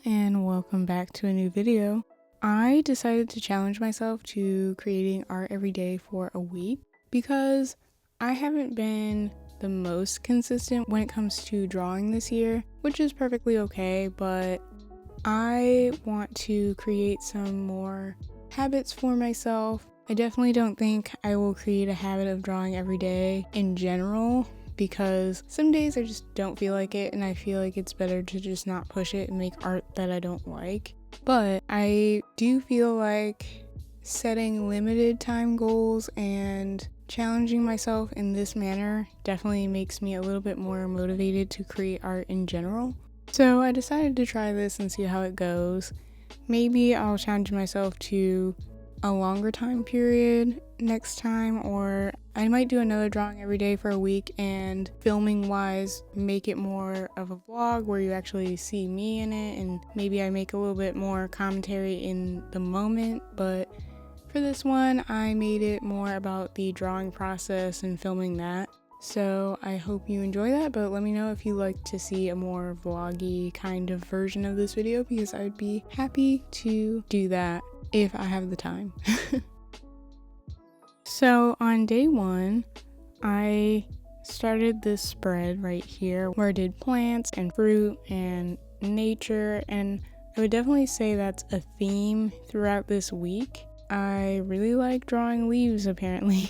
and welcome back to a new video. I decided to challenge myself to creating art every day for a week because I haven't been the most consistent when it comes to drawing this year, which is perfectly okay, but I want to create some more habits for myself. I definitely don't think I will create a habit of drawing every day in general, because some days I just don't feel like it, and I feel like it's better to just not push it and make art that I don't like. But I do feel like setting limited time goals and challenging myself in this manner definitely makes me a little bit more motivated to create art in general. So I decided to try this and see how it goes. Maybe I'll challenge myself to a longer time period next time, or I might do another drawing every day for a week and filming wise make it more of a vlog where you actually see me in it, and maybe I make a little bit more commentary in the moment. But for this one I made it more about the drawing process and filming that. So I hope you enjoy that, but let me know if you like to see a more vloggy kind of version of this video, because I'd be happy to do that if I have the time. So on day one, I started this spread right here where I did plants and fruit and nature, and I would definitely say that's a theme throughout this week. I really like drawing leaves apparently.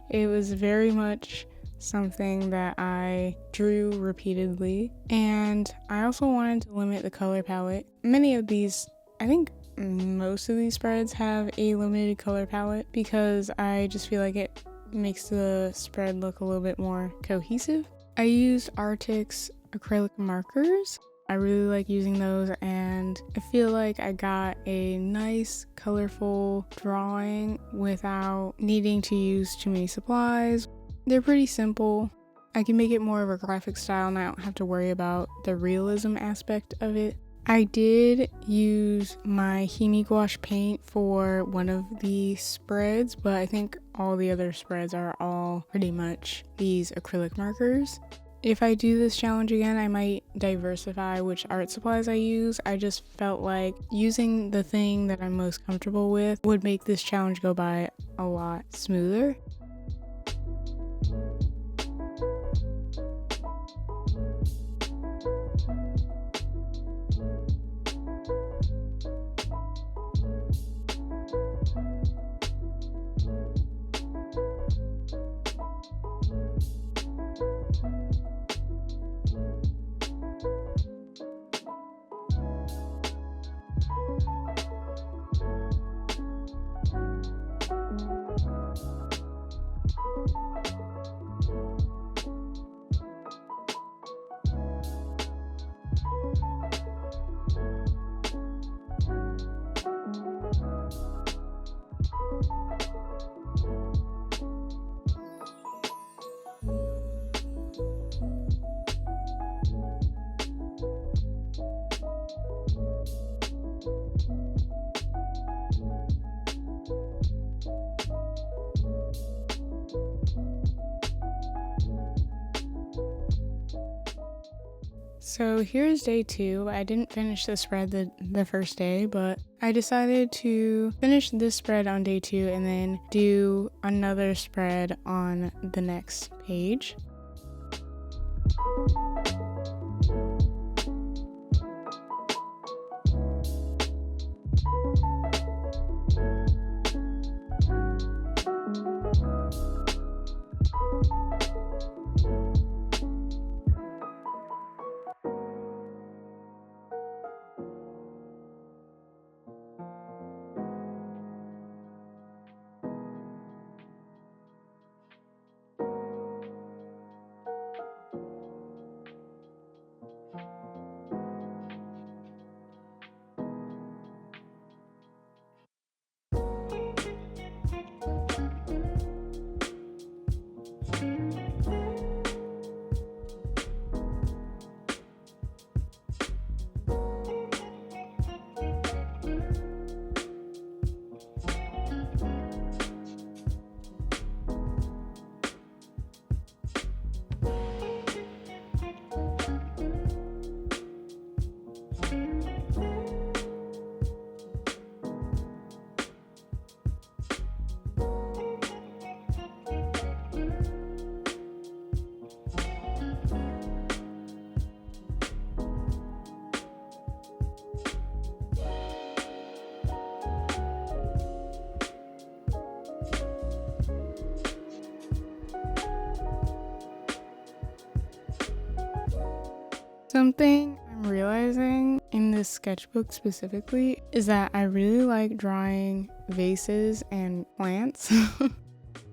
It was very much something that I drew repeatedly, and I also wanted to limit the color palette. Many of these, I think most of these spreads have a limited color palette because I just feel like it makes the spread look a little bit more cohesive. I used Arrtx acrylic markers. I really like using those, and I feel like I got a nice colorful drawing without needing to use too many supplies. They're pretty simple. I can make it more of a graphic style and I don't have to worry about the realism aspect of it. I did use my Himi Gouache paint for one of the spreads, but I think all the other spreads are all pretty much these acrylic markers. If I do this challenge again, I might diversify which art supplies I use. I just felt like using the thing that I'm most comfortable with would make this challenge go by a lot smoother. So here's day two. I didn't finish the spread the first day, but I decided to finish this spread on day two and then do another spread on the next page. Something I'm realizing in this sketchbook specifically is that I really like drawing vases and plants.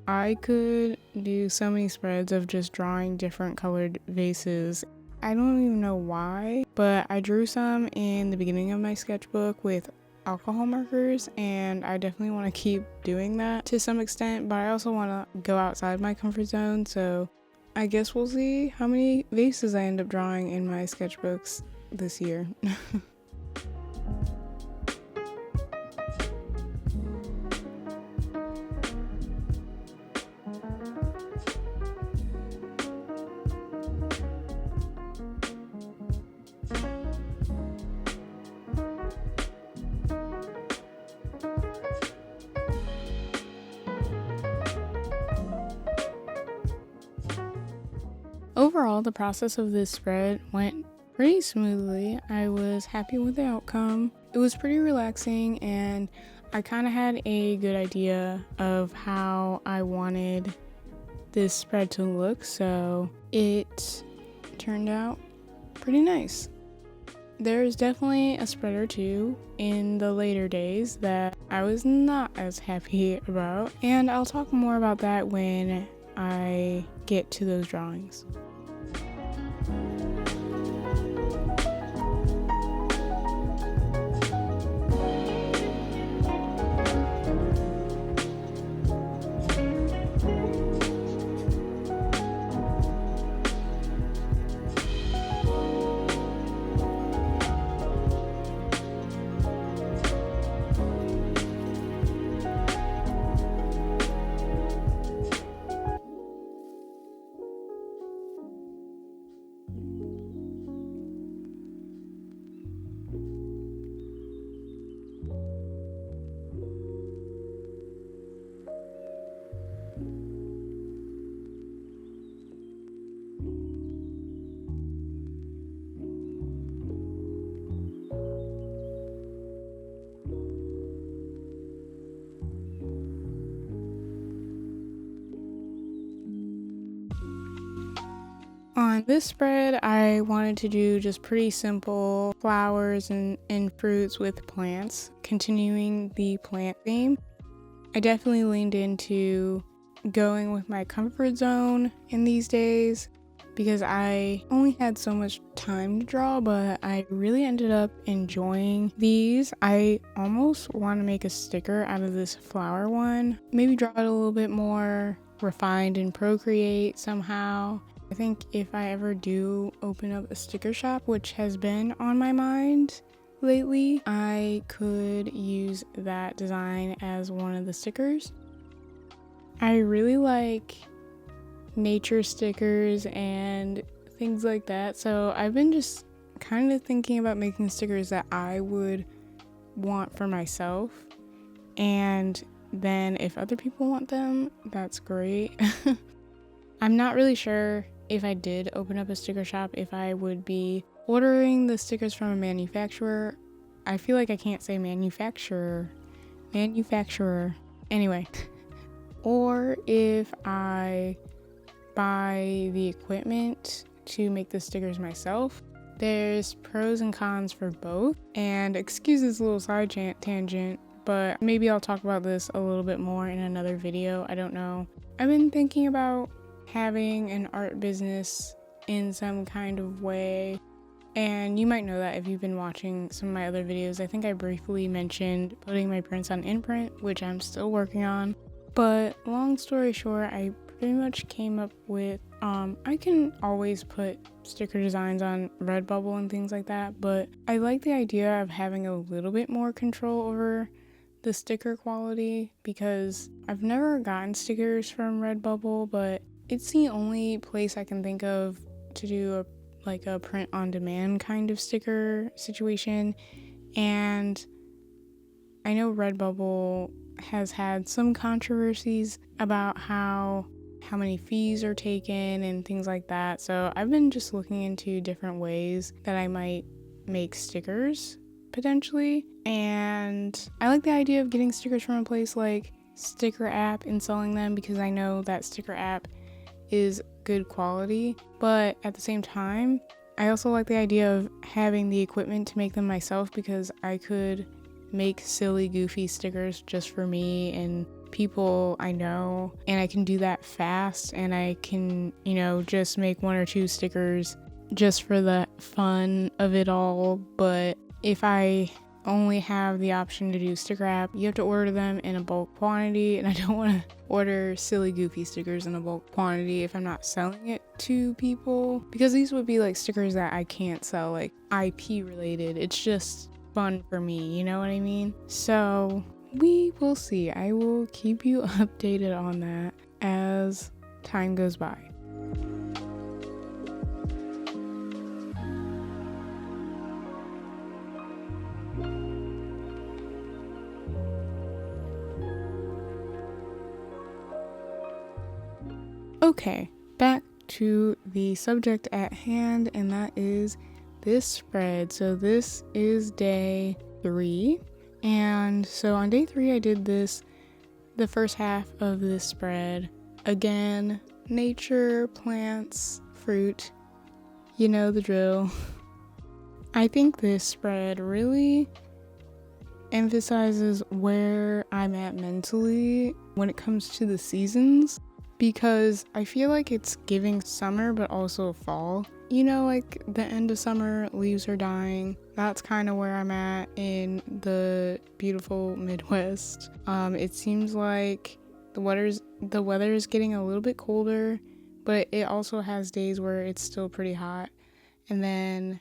I could do so many spreads of just drawing different colored vases. I don't even know why, but I drew some in the beginning of my sketchbook with alcohol markers, and I definitely want to keep doing that to some extent, but I also want to go outside my comfort zone, so I guess we'll see how many vases I end up drawing in my sketchbooks this year. Overall, the process of this spread went pretty smoothly. I was happy with the outcome. It was pretty relaxing, and I kind of had a good idea of how I wanted this spread to look, so it turned out pretty nice. There's definitely a spread or two in the later days that I was not as happy about, and I'll talk more about that when I get to those drawings. On this spread, I wanted to do just pretty simple flowers and fruits with plants, continuing the plant theme. I definitely leaned into going with my comfort zone in these days because I only had so much time to draw, but I really ended up enjoying these. I almost want to make a sticker out of this flower one, maybe draw it a little bit more refined in Procreate somehow. I think if I ever do open up a sticker shop, which has been on my mind lately, I could use that design as one of the stickers. I really like nature stickers and things like that, so I've been just kind of thinking about making stickers that I would want for myself, and then if other people want them, that's great. I'm not really sure if I did open up a sticker shop if I would be ordering the stickers from a manufacturer. I feel like I can't say manufacturer anyway. Or if I buy the equipment to make the stickers myself. There's pros and cons for both, and excuse this little side tangent, but maybe I'll talk about this a little bit more in another video. I don't know. I've been thinking about having an art business in some kind of way, and you might know that if you've been watching some of my other videos. I think I briefly mentioned putting my prints on imprint, which I'm still working on, but long story short, I pretty much came up with I can always put sticker designs on Redbubble and things like that, but I like the idea of having a little bit more control over the sticker quality because I've never gotten stickers from Redbubble, but it's the only place I can think of to do a print on demand kind of sticker situation. And I know Redbubble has had some controversies about how many fees are taken and things like that. So I've been just looking into different ways that I might make stickers potentially. And I like the idea of getting stickers from a place like Sticker App and selling them because I know that Sticker App is good quality, but at the same time I also like the idea of having the equipment to make them myself, because I could make silly, goofy stickers just for me and people I know, and I can do that fast, and I can, just make 1 or 2 stickers just for the fun of it all. But if I only have the option to do sticker wrap, you have to order them in a bulk quantity, and I don't want to order silly, goofy stickers in a bulk quantity if I'm not selling it to people, because these would be like stickers that I can't sell, like IP related. It's just fun for me, you know what I mean? So we will see. I will keep you updated on that as time goes by. Okay, back to the subject at hand, and that is this spread. So this is day 3, and so on day 3 I did the first half of this spread. Again, nature, plants, fruit, you know the drill. I think this spread really emphasizes where I'm at mentally when it comes to the seasons, because I feel like it's giving summer but also fall. Like the end of summer, leaves are dying. That's kind of where I'm at in the beautiful Midwest. It seems like the weather is getting a little bit colder, but it also has days where it's still pretty hot. And then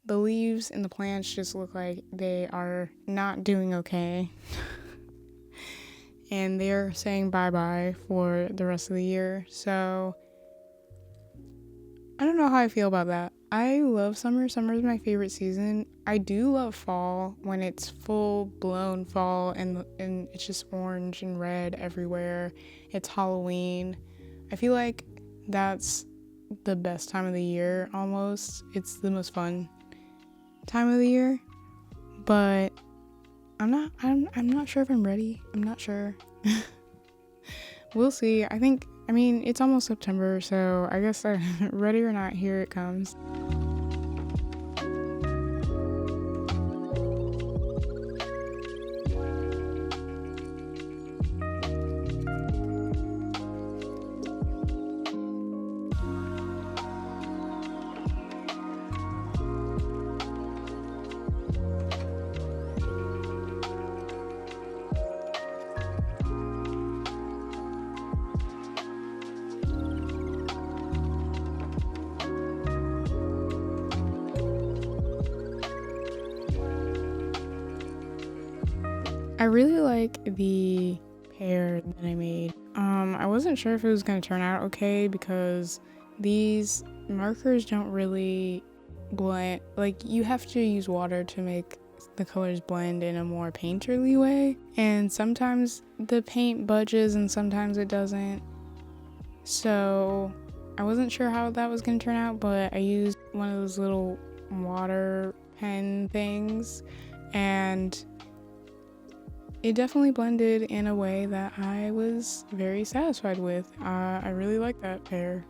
the leaves and the plants just look like they are not doing okay. And they're saying bye-bye for the rest of the year. So I don't know how I feel about that. I love summer. Summer is my favorite season. I do love fall when it's full-blown fall and it's just orange and red everywhere. It's Halloween. I feel like that's the best time of the year almost. It's the most fun time of the year. But I'm not sure if I'm ready. I'm not sure. We'll see. It's almost September, so I guess ready or not, here it comes. I really like the pear that I made. I wasn't sure if it was going to turn out okay, because these markers don't really blend. Like, you have to use water to make the colors blend in a more painterly way, and sometimes the paint budges and sometimes it doesn't. So I wasn't sure how that was going to turn out, but I used one of those little water pen things, and it definitely blended in a way that I was very satisfied with. I really like that pear.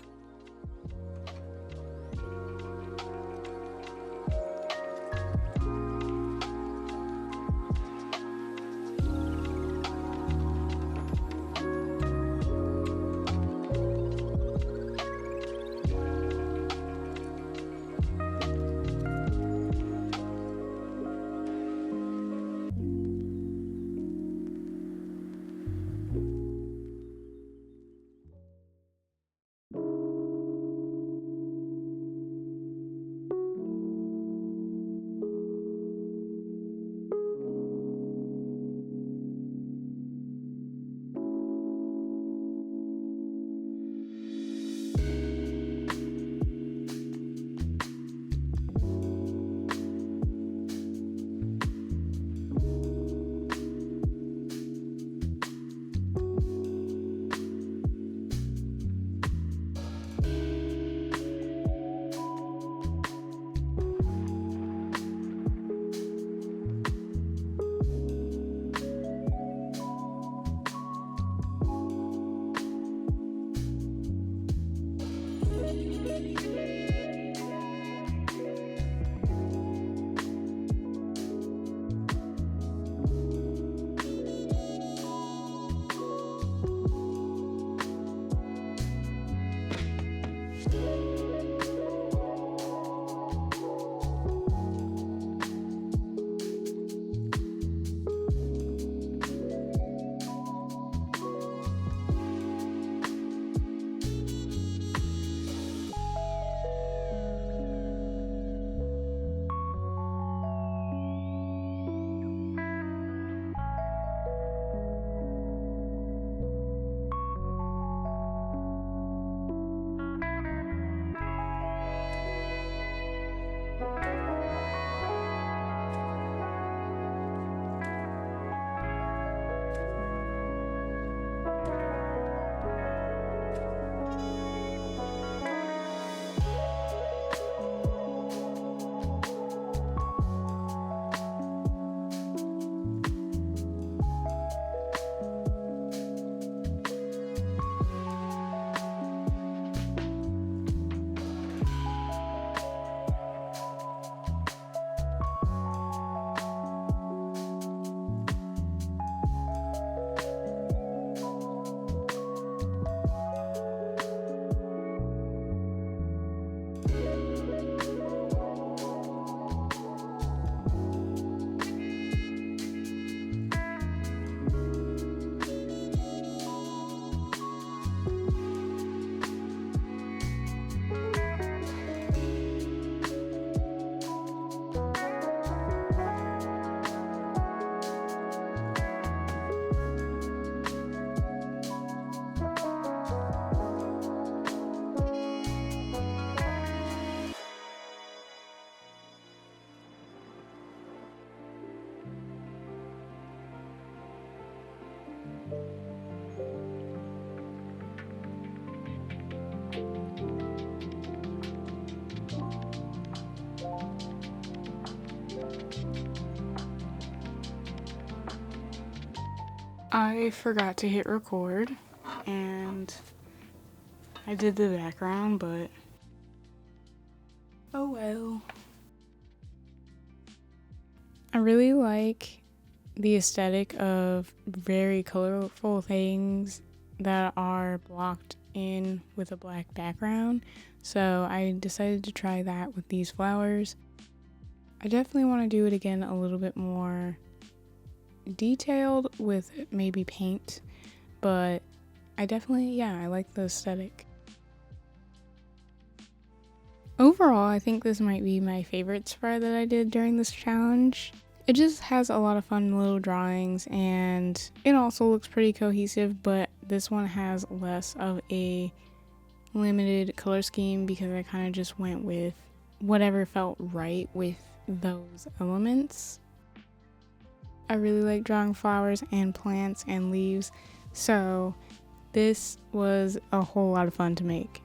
I forgot to hit record and I did the background, but oh well. I really like the aesthetic of very colorful things that are blocked in with a black background, so I decided to try that with these flowers. I definitely want to do it again a little bit more detailed with maybe paint, but I like the aesthetic. Overall, I think this might be my favorite spread that I did during this challenge. It just has a lot of fun little drawings and it also looks pretty cohesive, but this one has less of a limited color scheme because I kind of just went with whatever felt right with those elements. I really like drawing flowers and plants and leaves, so this was a whole lot of fun to make.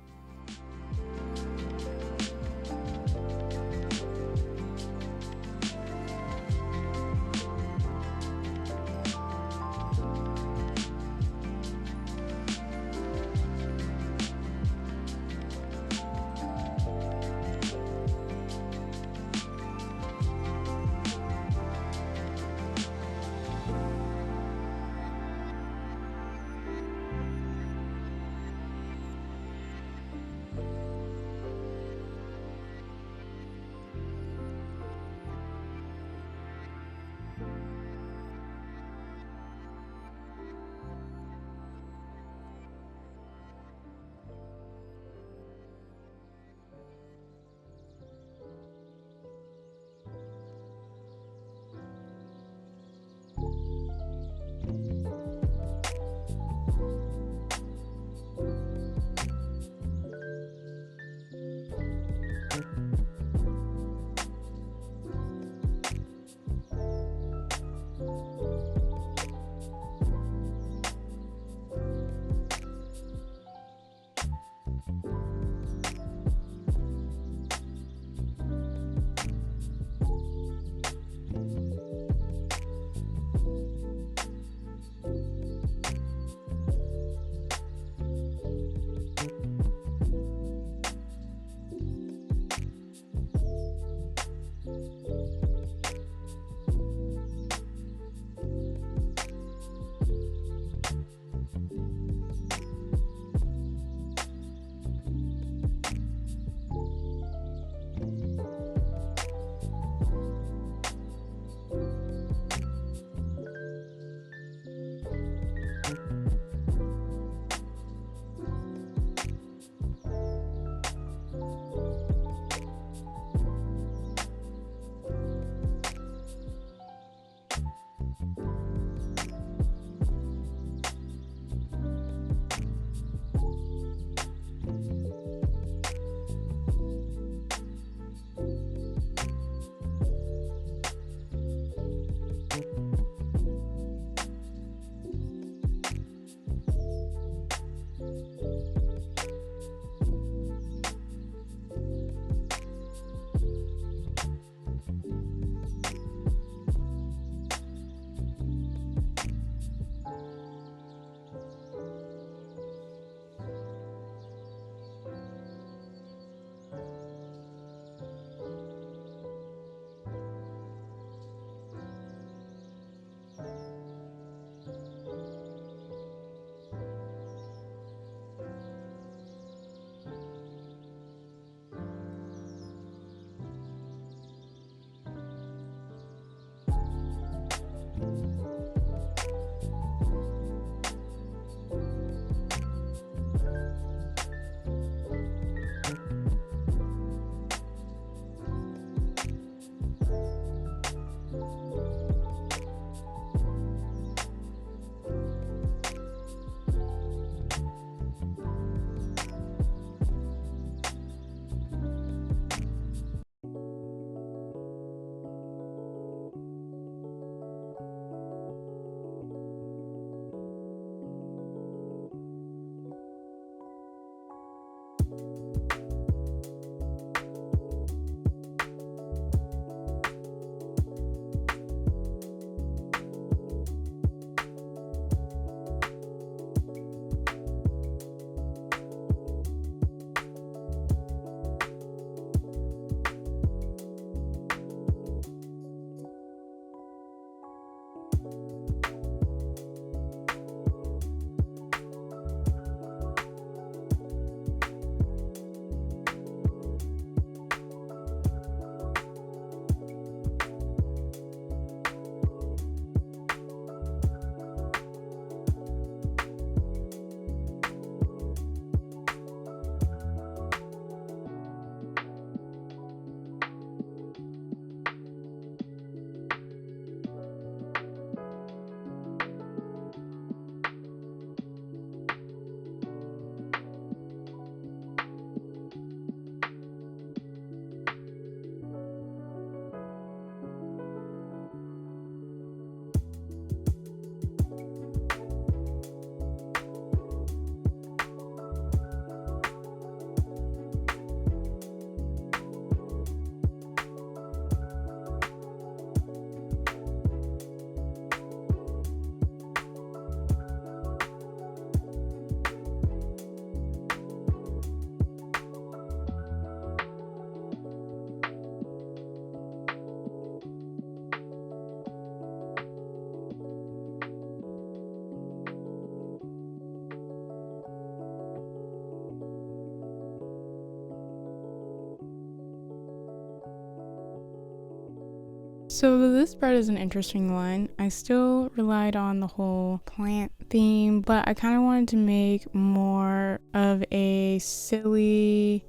So this spread is an interesting one. I still relied on the whole plant theme, but I kind of wanted to make more of a silly,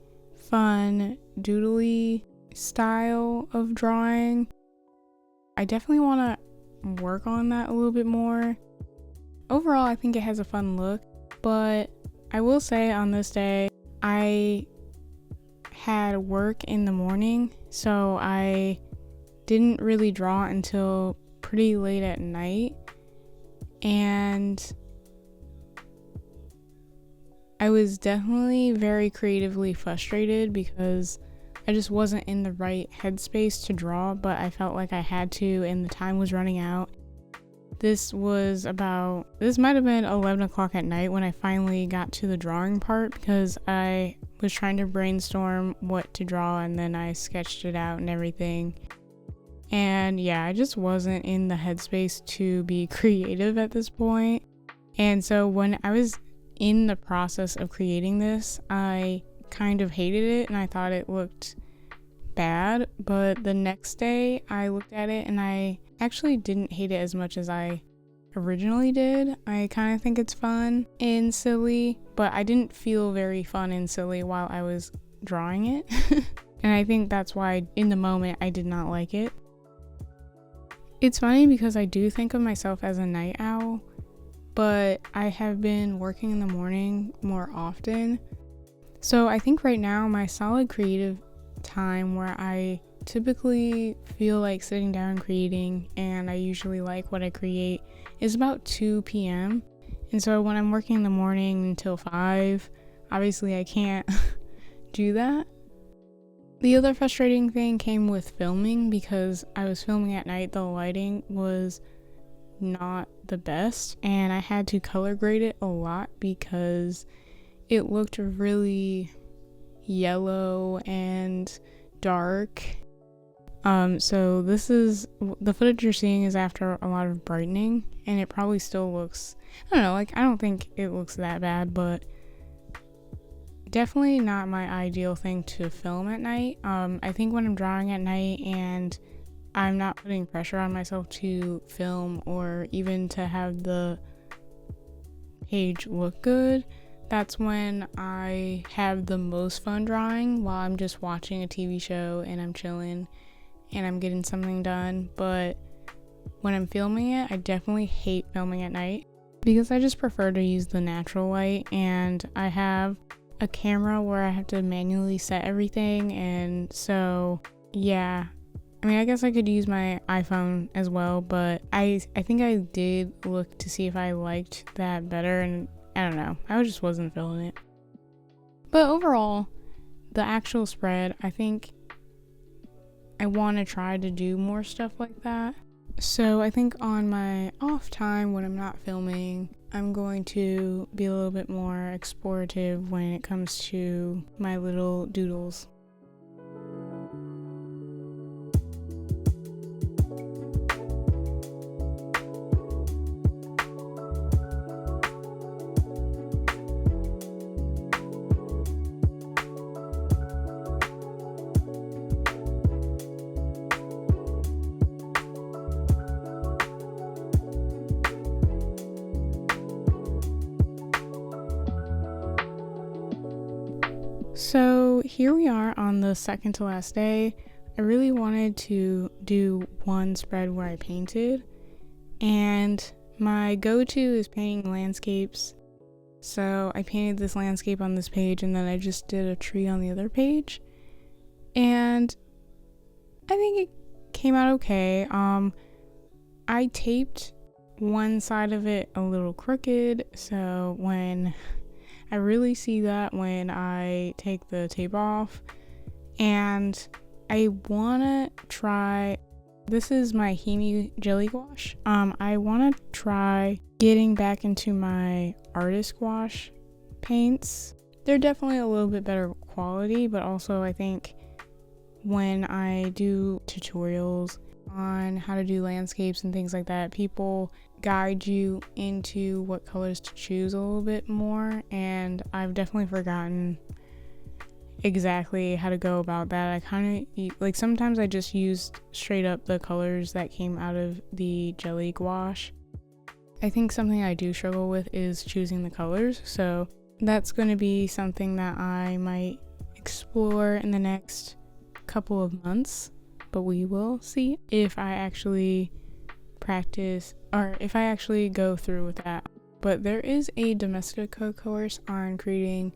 fun, doodly style of drawing. I definitely want to work on that a little bit more. Overall, I think it has a fun look, but I will say on this day, I had work in the morning, so I didn't really draw until pretty late at night, and I was definitely very creatively frustrated because I just wasn't in the right headspace to draw, but I felt like I had to and the time was running out. This might have been 11 o'clock at night when I finally got to the drawing part, because I was trying to brainstorm what to draw and then I sketched it out and everything. And yeah, I just wasn't in the headspace to be creative at this point. And so when I was in the process of creating this, I kind of hated it and I thought it looked bad. But the next day I looked at it and I actually didn't hate it as much as I originally did. I kind of think it's fun and silly, but I didn't feel very fun and silly while I was drawing it. And I think that's why in the moment I did not like it. It's funny because I do think of myself as a night owl, but I have been working in the morning more often. So I think right now my solid creative time where I typically feel like sitting down and creating, and I usually like what I create, is about 2 p.m. And so when I'm working in the morning until 5, obviously I can't do that. The other frustrating thing came with filming, because I was filming at night. The lighting was not the best and I had to color grade it a lot because it looked really yellow and dark. So this is the footage you're seeing is after a lot of brightening, and it probably still looks, I don't know, like I don't think it looks that bad, but definitely not my ideal thing to film at night. I think when I'm drawing at night and I'm not putting pressure on myself to film or even to have the page look good, that's when I have the most fun drawing, while I'm just watching a TV show and I'm chilling and I'm getting something done. But when I'm filming it, I definitely hate filming at night because I just prefer to use the natural light, and I have a camera where I have to manually set everything, and so yeah, I mean, I guess I could use my iPhone as well, but I think I did look to see if I liked that better, and I don't know, I just wasn't feeling it. But overall, the actual spread, I think I want to try to do more stuff like that. So I think on my off time when I'm not filming, I'm going to be a little bit more explorative when it comes to my little doodles. So here we are on the second to last day. I really wanted to do one spread where I painted, and my go-to is painting landscapes. So I painted this landscape on this page, and then I just did a tree on the other page, and I think it came out okay. I taped one side of it a little crooked, so I really see that when I take the tape off. And I wanna try, this is my Himi Gouache. I wanna try getting back into my Arrtx gouache paints. They're definitely a little bit better quality, but also I think when I do tutorials on how to do landscapes and things like that, people guide you into what colors to choose a little bit more, and I've definitely forgotten exactly how to go about that. I kind of like, sometimes I just used straight up the colors that came out of the jelly gouache. I think something I do struggle with is choosing the colors, so that's going to be something that I might explore in the next couple of months, but we will see if I actually practice or if I actually go through with that. But there is a Domestica course on creating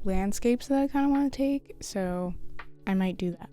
landscapes that I kind of want to take, so I might do that.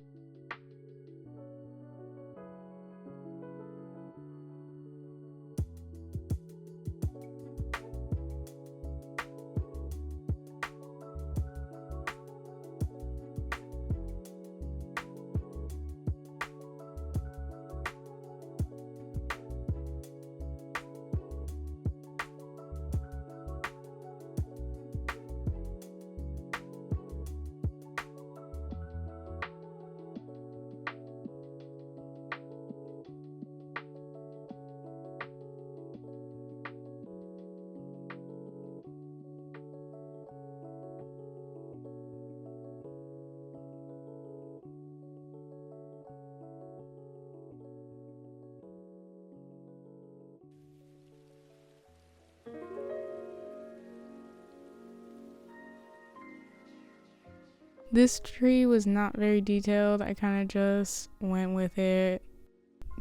This tree was not very detailed. I kind of just went with it.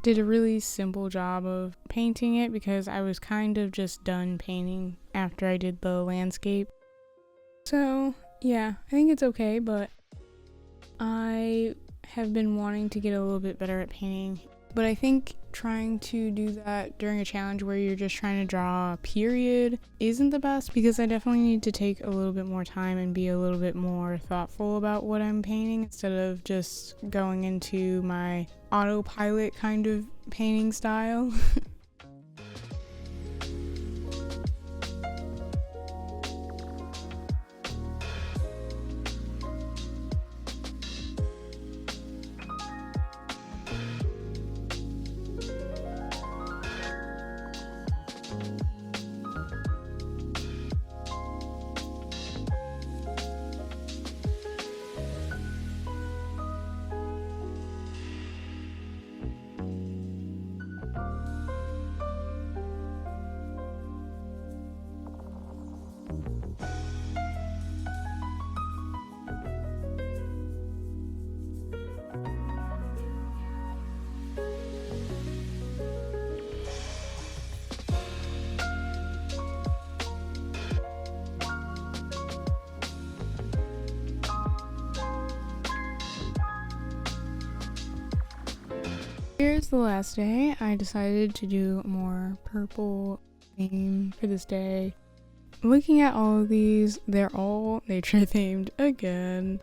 Did a really simple job of painting it because I was kind of just done painting after I did the landscape. So yeah, I think it's okay, but I have been wanting to get a little bit better at painting. But I think trying to do that during a challenge where you're just trying to draw a period isn't the best, because I definitely need to take a little bit more time and be a little bit more thoughtful about what I'm painting instead of just going into my autopilot kind of painting style. Here's the last day. I decided to do a more purple theme for this day. Looking at all of these, they're all nature themed again.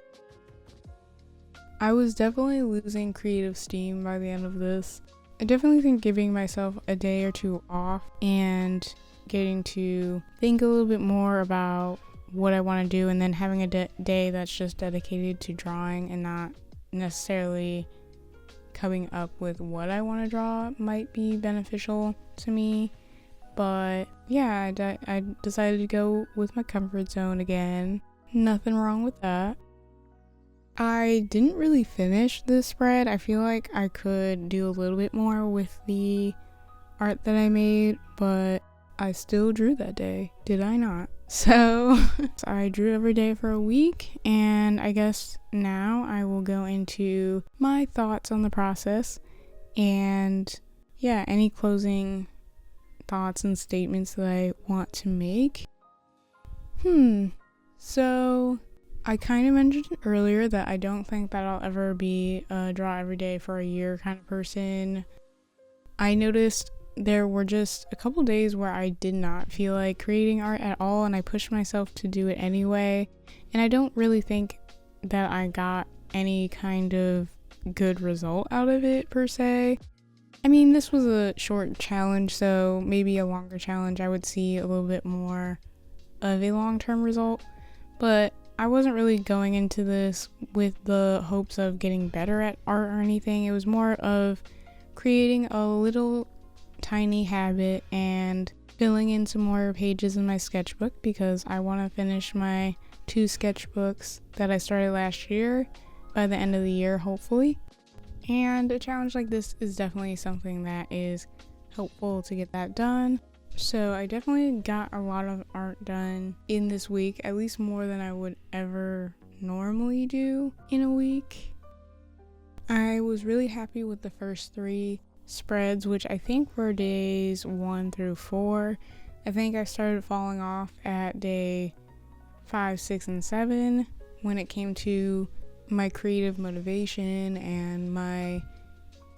I was definitely losing creative steam by the end of this. I definitely think giving myself a day or two off and getting to think a little bit more about what I want to do, and then having a day that's just dedicated to drawing and not necessarily coming up with what I want to draw might be beneficial to me. But yeah, I decided to go with my comfort zone again. Nothing wrong with that. I didn't really finish this spread. I feel like I could do a little bit more with the art that I made, but I still drew that day, did I not? So I drew every day for a week, and I guess now I will go into my thoughts on the process and yeah, any closing thoughts and statements that I want to make. So I kind of mentioned earlier that I don't think that I'll ever be a draw every day for a year kind of person. I noticed there were just a couple days where I did not feel like creating art at all, and I pushed myself to do it anyway, and I don't really think that I got any kind of good result out of it per se. I mean, this was a short challenge, so maybe a longer challenge I would see a little bit more of a long-term result, but I wasn't really going into this with the hopes of getting better at art or anything. It was more of creating a little tiny habit and filling in some more pages in my sketchbook, because I want to finish my 2 sketchbooks that I started last year by the end of the year, hopefully. And a challenge like this is definitely something that is helpful to get that done. So I definitely got a lot of art done in this week, at least more than I would ever normally do in a week. I was really happy with the first 3 spreads, which I think were days 1 through 4. I think I started falling off at day 5, 6, and 7 when it came to my creative motivation and my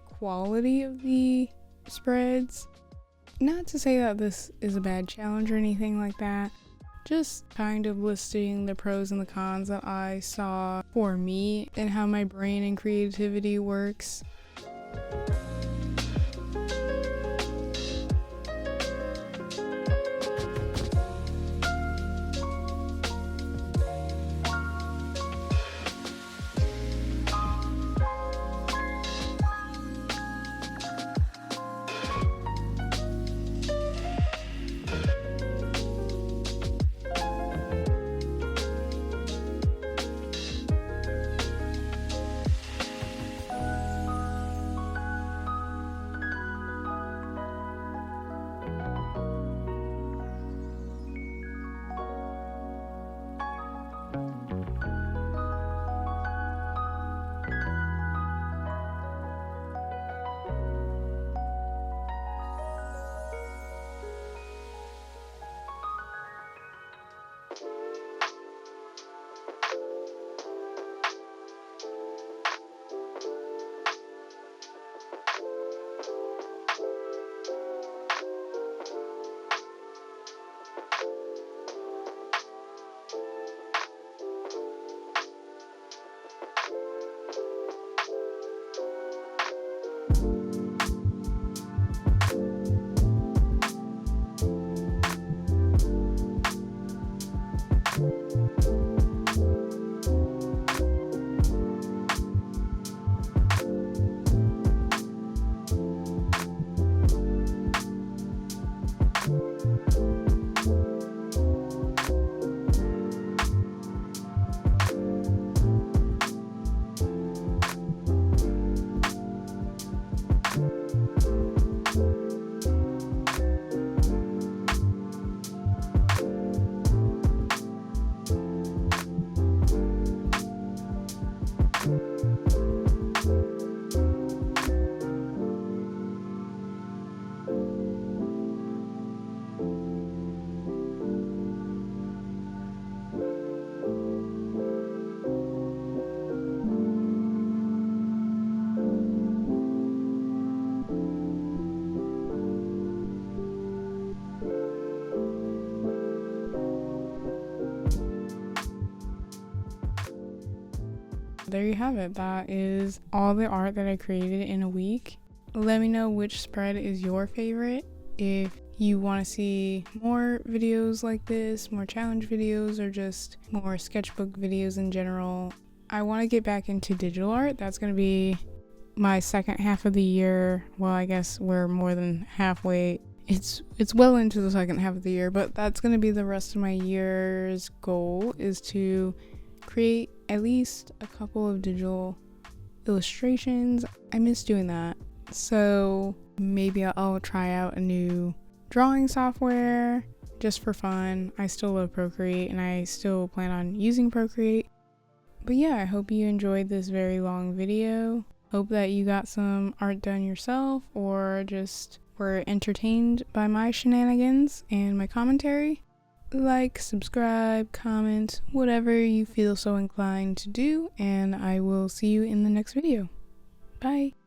quality of the spreads. Not to say that this is a bad challenge or anything like that, just kind of listing the pros and the cons that I saw for me and how my brain and creativity works. There you have it. That is all the art that I created in a week. Let me know which spread is your favorite. If you want to see more videos like this, more challenge videos, or just more sketchbook videos in general. I want to get back into digital art. That's going to be my second half of the year. Well, I guess we're more than halfway. It's well into the second half of the year, but that's going to be the rest of my year's goal, is to create at least a couple of digital illustrations. I miss doing that. So maybe I'll try out a new drawing software just for fun. I still love Procreate and I still plan on using Procreate. But yeah, I hope you enjoyed this very long video. Hope that you got some art done yourself or just were entertained by my shenanigans and my commentary. Like, subscribe, comment, whatever you feel so inclined to do, and I will see you in the next video. Bye!